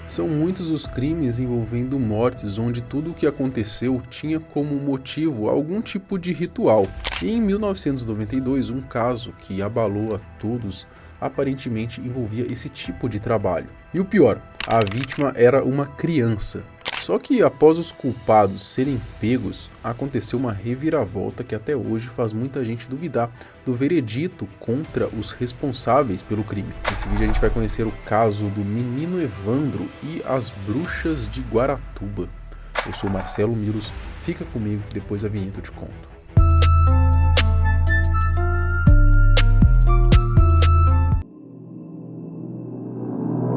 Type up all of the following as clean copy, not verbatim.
São muitos os crimes envolvendo mortes onde tudo o que aconteceu tinha como motivo algum tipo de ritual. E em 1992, um caso que abalou a todos aparentemente envolvia esse tipo de trabalho. E o pior, a vítima era uma criança. Só que após os culpados serem pegos, aconteceu uma reviravolta que até hoje faz muita gente duvidar do veredito contra os responsáveis pelo crime. Nesse vídeo a gente vai conhecer o caso do menino Evandro e as bruxas de Guaratuba. Eu sou Marcelo Miros, fica comigo, depois da vinheta eu te conto.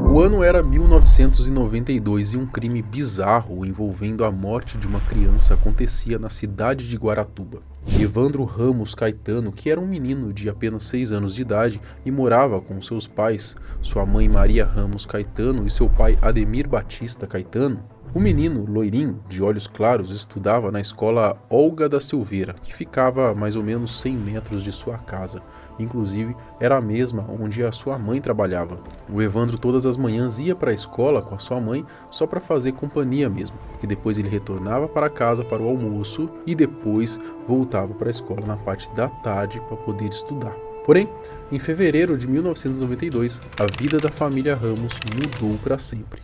O ano era 1992 e um crime bizarro envolvendo a morte de uma criança acontecia na cidade de Guaratuba. Evandro Ramos Caetano, que era um menino de apenas 6 anos de idade e morava com seus pais, sua mãe Maria Ramos Caetano e seu pai Ademir Batista Caetano. O menino, loirinho, de olhos claros, estudava na escola Olga da Silveira, que ficava a mais ou menos 100 metros de sua casa. Inclusive, era a mesma onde a sua mãe trabalhava. O Evandro todas as manhãs ia para a escola com a sua mãe só para fazer companhia mesmo, que depois ele retornava para casa para o almoço e depois voltava para a escola na parte da tarde para poder estudar. Porém, em fevereiro de 1992, a vida da família Ramos mudou para sempre.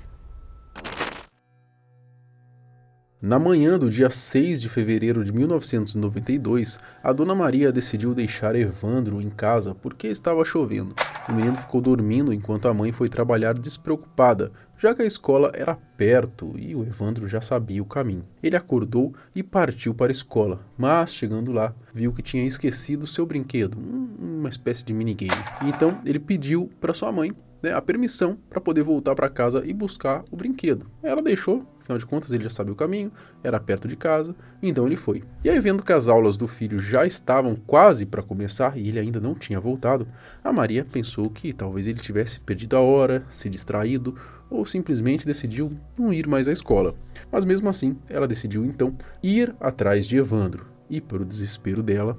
Na manhã do dia 6 de fevereiro de 1992, a dona Maria decidiu deixar Evandro em casa porque estava chovendo. O menino ficou dormindo enquanto a mãe foi trabalhar despreocupada, já que a escola era perto e o Evandro já sabia o caminho. Ele acordou e partiu para a escola, mas chegando lá, viu que tinha esquecido seu brinquedo, uma espécie de minigame. Então ele pediu para sua mãe a permissão para poder voltar para casa e buscar o brinquedo. Ela deixou, afinal de contas ele já sabia o caminho, era perto de casa, então ele foi. E aí, vendo que as aulas do filho já estavam quase para começar e ele ainda não tinha voltado, a Maria pensou que talvez ele tivesse perdido a hora, se distraído ou simplesmente decidiu não ir mais à escola. Mas mesmo assim, ela decidiu então ir atrás de Evandro. E para o desespero dela,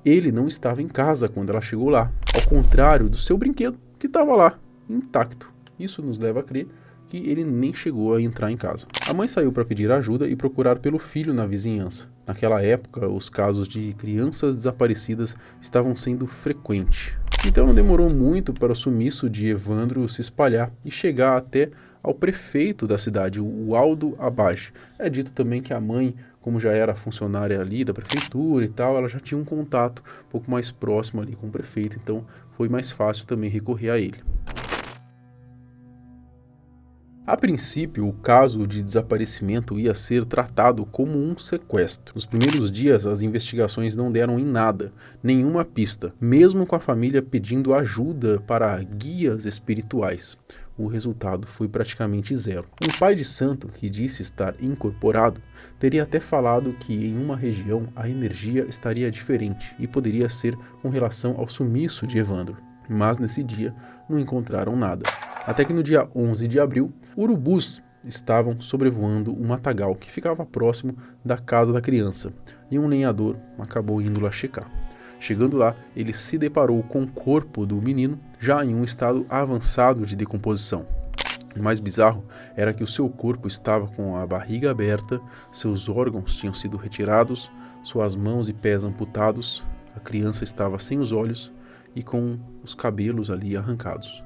ele não estava em casa quando ela chegou lá, ao contrário do seu brinquedo que estava lá, intacto. Isso nos leva a crer que ele nem chegou a entrar em casa. A mãe saiu para pedir ajuda e procurar pelo filho na vizinhança. Naquela época, os casos de crianças desaparecidas estavam sendo frequentes. Então não demorou muito para o sumiço de Evandro se espalhar e chegar até ao prefeito da cidade, o Aldo Abage. É dito também que a mãe, como já era funcionária ali da prefeitura e tal, ela já tinha um contato um pouco mais próximo ali com o prefeito, então foi mais fácil também recorrer a ele. A princípio, o caso de desaparecimento ia ser tratado como um sequestro. Nos primeiros dias, as investigações não deram em nada, nenhuma pista, mesmo com a família pedindo ajuda para guias espirituais. O resultado foi praticamente zero. Um pai de santo, que disse estar incorporado, teria até falado que em uma região a energia estaria diferente e poderia ser com relação ao sumiço de Evandro. Mas nesse dia não encontraram nada. Até que no dia 11 de abril, urubus estavam sobrevoando um matagal que ficava próximo da casa da criança, e um lenhador acabou indo lá checar. Chegando lá, ele se deparou com o corpo do menino já em um estado avançado de decomposição. O mais bizarro era que o seu corpo estava com a barriga aberta, seus órgãos tinham sido retirados, suas mãos e pés amputados, a criança estava sem os olhos e com os cabelos ali arrancados.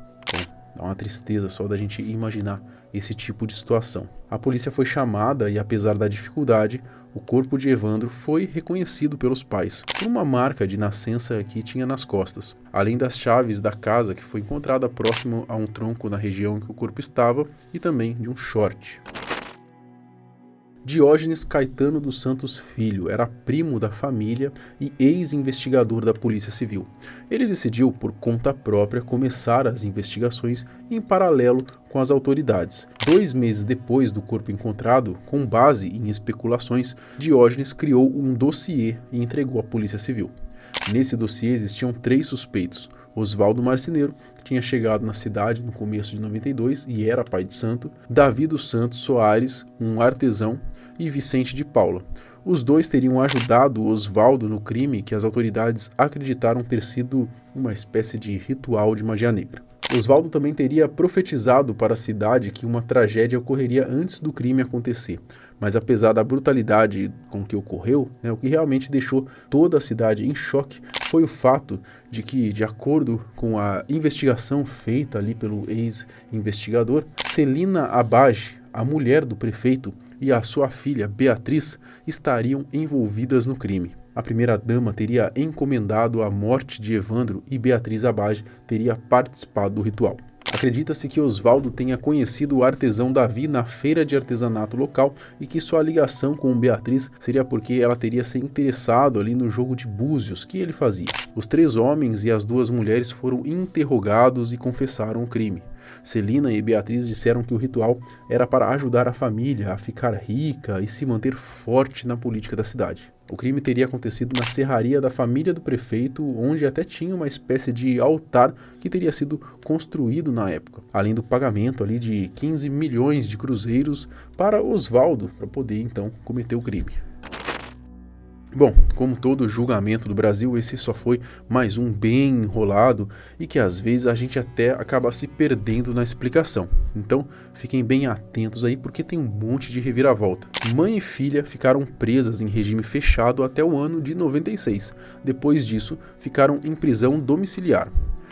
Dá uma tristeza só da gente imaginar esse tipo de situação. A polícia foi chamada e, apesar da dificuldade, o corpo de Evandro foi reconhecido pelos pais por uma marca de nascença que tinha nas costas, além das chaves da casa que foi encontrada próximo a um tronco na região em que o corpo estava e também de um short. Diógenes Caetano dos Santos Filho era primo da família e ex-investigador da Polícia Civil. Ele decidiu, por conta própria, começar as investigações em paralelo com as autoridades. 2 meses depois do corpo encontrado, com base em especulações, Diógenes criou um dossiê e entregou à Polícia Civil. Nesse dossiê existiam 3 suspeitos: Oswaldo Marceneiro, que tinha chegado na cidade no começo de 92 e era pai de santo, Davi dos Santos Soares, um artesão, e Vicente de Paula. Os dois teriam ajudado Oswaldo no crime que as autoridades acreditaram ter sido uma espécie de ritual de magia negra. Oswaldo também teria profetizado para a cidade que uma tragédia ocorreria antes do crime acontecer. Mas apesar da brutalidade com que ocorreu, o que realmente deixou toda a cidade em choque foi o fato de que, de acordo com a investigação feita ali pelo ex-investigador, Celina Abage, a mulher do prefeito, e a sua filha Beatriz estariam envolvidas no crime. A primeira-dama teria encomendado a morte de Evandro e Beatriz Abage teria participado do ritual. Acredita-se que Oswaldo tenha conhecido o artesão Davi na feira de artesanato local e que sua ligação com Beatriz seria porque ela teria se interessado ali no jogo de búzios que ele fazia. Os 3 homens e as 2 mulheres foram interrogados e confessaram o crime. Celina e Beatriz disseram que o ritual era para ajudar a família a ficar rica e se manter forte na política da cidade. O crime teria acontecido na serraria da família do prefeito, onde até tinha uma espécie de altar que teria sido construído na época, além do pagamento ali de 15 milhões de cruzeiros para Oswaldo, para poder então cometer o crime. Bom, como todo julgamento do Brasil, esse só foi mais um bem enrolado e que às vezes a gente até acaba se perdendo na explicação. Então, fiquem bem atentos aí porque tem um monte de reviravolta. Mãe e filha ficaram presas em regime fechado até o ano de 96. Depois disso, ficaram em prisão domiciliar.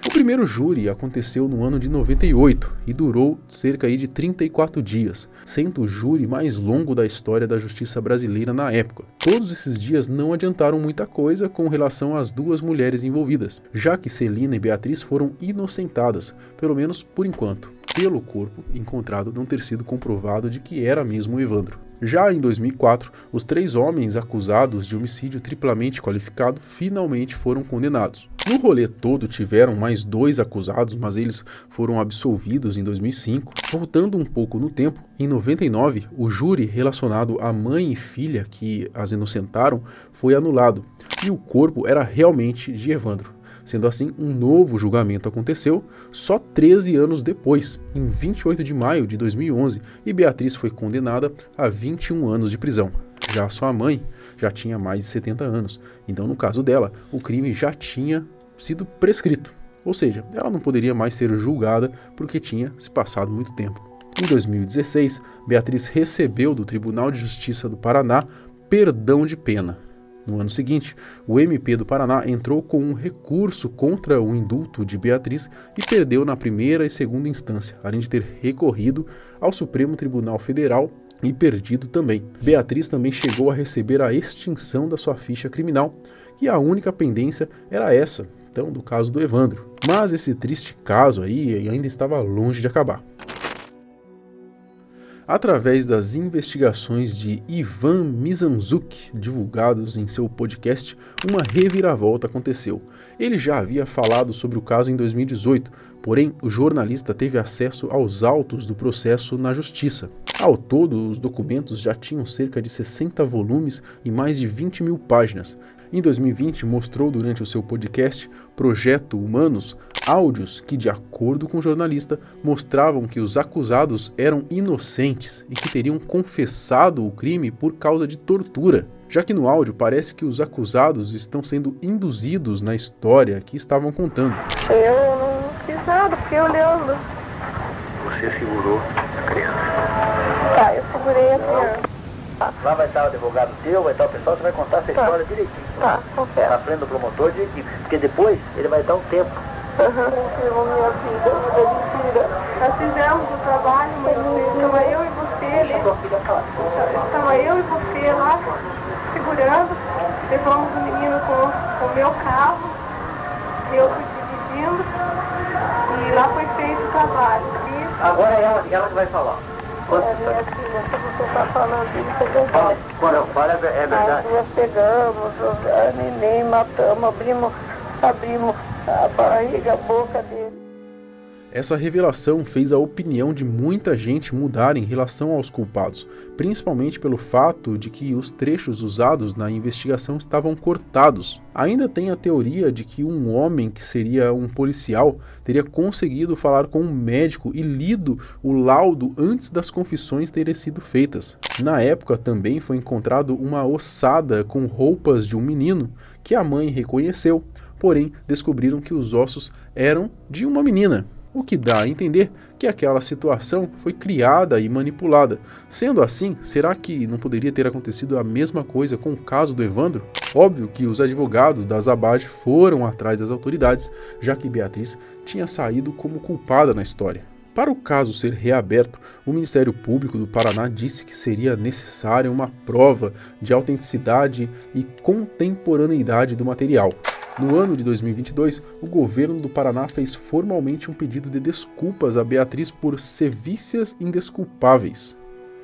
O primeiro júri aconteceu no ano de 98 e durou cerca de 34 dias, sendo o júri mais longo da história da justiça brasileira na época. Todos esses dias não adiantaram muita coisa com relação às 2 mulheres envolvidas, já que Celina e Beatriz foram inocentadas, pelo menos por enquanto, pelo corpo encontrado não ter sido comprovado de que era mesmo Evandro. Já em 2004, os 3 homens acusados de homicídio triplamente qualificado finalmente foram condenados. No rolê todo tiveram mais 2 acusados, mas eles foram absolvidos em 2005. Voltando um pouco no tempo, em 99, o júri relacionado à mãe e filha que as inocentaram foi anulado, e o corpo era realmente de Evandro. Sendo assim, um novo julgamento aconteceu só 13 anos depois, em 28 de maio de 2011, e Beatriz foi condenada a 21 anos de prisão. Já sua mãe já tinha mais de 70 anos, então no caso dela, o crime já tinha sido prescrito, ou seja, ela não poderia mais ser julgada porque tinha se passado muito tempo. Em 2016, Beatriz recebeu do Tribunal de Justiça do Paraná perdão de pena. No ano seguinte, o MP do Paraná entrou com um recurso contra o indulto de Beatriz e perdeu na primeira e segunda instância, além de ter recorrido ao Supremo Tribunal Federal e perdido também. Beatriz também chegou a receber a extinção da sua ficha criminal, e a única pendência era essa, então, do caso do Evandro. Mas esse triste caso aí ainda estava longe de acabar. Através das investigações de Ivan Mizanzuki, divulgadas em seu podcast, uma reviravolta aconteceu. Ele já havia falado sobre o caso em 2018, porém o jornalista teve acesso aos autos do processo na justiça. Ao todo, os documentos já tinham cerca de 60 volumes e mais de 20 mil páginas. Em 2020, mostrou durante o seu podcast Projeto Humanos áudios que, de acordo com o jornalista, mostravam que os acusados eram inocentes e que teriam confessado o crime por causa de tortura, já que no áudio parece que os acusados estão sendo induzidos na história que estavam contando. Eu não fiz nada, fiquei olhando. Você segurou a criança? Tá, eu segurei a criança. Lá vai estar o advogado teu, vai estar o pessoal, você vai contar essa história direitinho. Tá, confere. Na frente do promotor direitinho, porque depois ele vai dar um tempo. Tirou minha vida, mentira. Nós fizemos o trabalho, mas estava eu e você ali. Estava eu e você lá, segurando. Levamos o menino com o meu carro. Eu fui dirigindo. E lá foi feito o trabalho. Agora é ela que vai falar. Minha filha, se você está falando isso, é verdade. Quando eu falo é verdade. Nós pegamos a neném, matamos, abrimos a barriga, a boca dele. Essa revelação fez a opinião de muita gente mudar em relação aos culpados, principalmente pelo fato de que os trechos usados na investigação estavam cortados. Ainda tem a teoria de que um homem que seria um policial teria conseguido falar com um médico e lido o laudo antes das confissões terem sido feitas. Na época também foi encontrado uma ossada com roupas de um menino que a mãe reconheceu, porém descobriram que os ossos eram de uma menina. o que dá a entender que aquela situação foi criada e manipulada. Sendo assim, será que não poderia ter acontecido a mesma coisa com o caso do Evandro? Óbvio que os advogados da Zabad foram atrás das autoridades, já que Beatriz tinha saído como culpada na história. Para o caso ser reaberto, o Ministério Público do Paraná disse que seria necessária uma prova de autenticidade e contemporaneidade do material. No ano de 2022, o governo do Paraná fez formalmente um pedido de desculpas a Beatriz por sevícias indesculpáveis,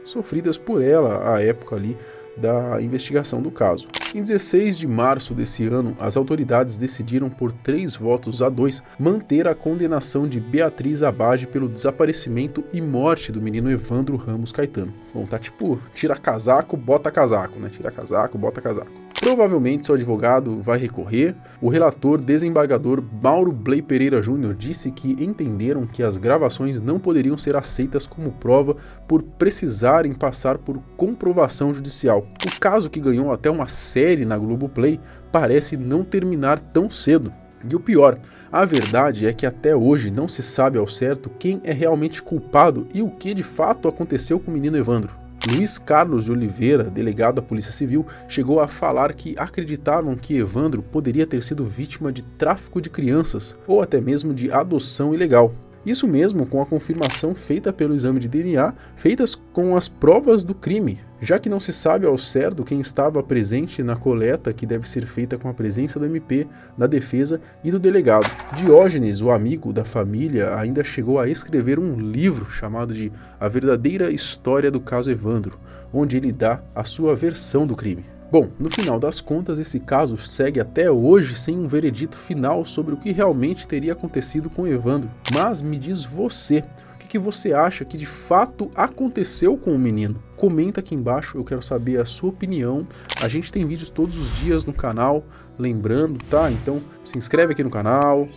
sofridas por ela à época ali da investigação do caso. Em 16 de março desse ano, as autoridades decidiram por 3 votos a 2 manter a condenação de Beatriz Abage pelo desaparecimento e morte do menino Evandro Ramos Caetano. Bom, tá tipo, tira casaco, bota casaco, né? Tira casaco, bota casaco. Provavelmente seu advogado vai recorrer. O relator desembargador Mauro Bley Pereira Júnior disse que entenderam que as gravações não poderiam ser aceitas como prova por precisarem passar por comprovação judicial. O caso, que ganhou até uma série na Globoplay, parece não terminar tão cedo. E o pior, a verdade é que até hoje não se sabe ao certo quem é realmente culpado e o que de fato aconteceu com o menino Evandro. Luiz Carlos de Oliveira, delegado da Polícia Civil, chegou a falar que acreditavam que Evandro poderia ter sido vítima de tráfico de crianças ou até mesmo de adoção ilegal. Isso mesmo com a confirmação feita pelo exame de DNA, feitas com as provas do crime, já que não se sabe ao certo quem estava presente na coleta, que deve ser feita com a presença do MP, da defesa e do delegado. Diógenes, o amigo da família, ainda chegou a escrever um livro chamado de A Verdadeira História do Caso Evandro, onde ele dá a sua versão do crime. Bom, no final das contas, esse caso segue até hoje sem um veredito final sobre o que realmente teria acontecido com Evandro. Mas me diz você, o que você acha que de fato aconteceu com o menino? Comenta aqui embaixo, eu quero saber a sua opinião. A gente tem vídeos todos os dias no canal, lembrando, tá? Então se inscreve aqui no canal,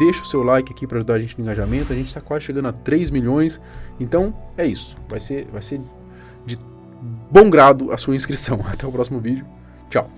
deixa o seu like aqui para ajudar a gente no engajamento. A gente está quase chegando a 3 milhões, então é isso. Vai ser de bom grado a sua inscrição. Até o próximo vídeo. Tchau.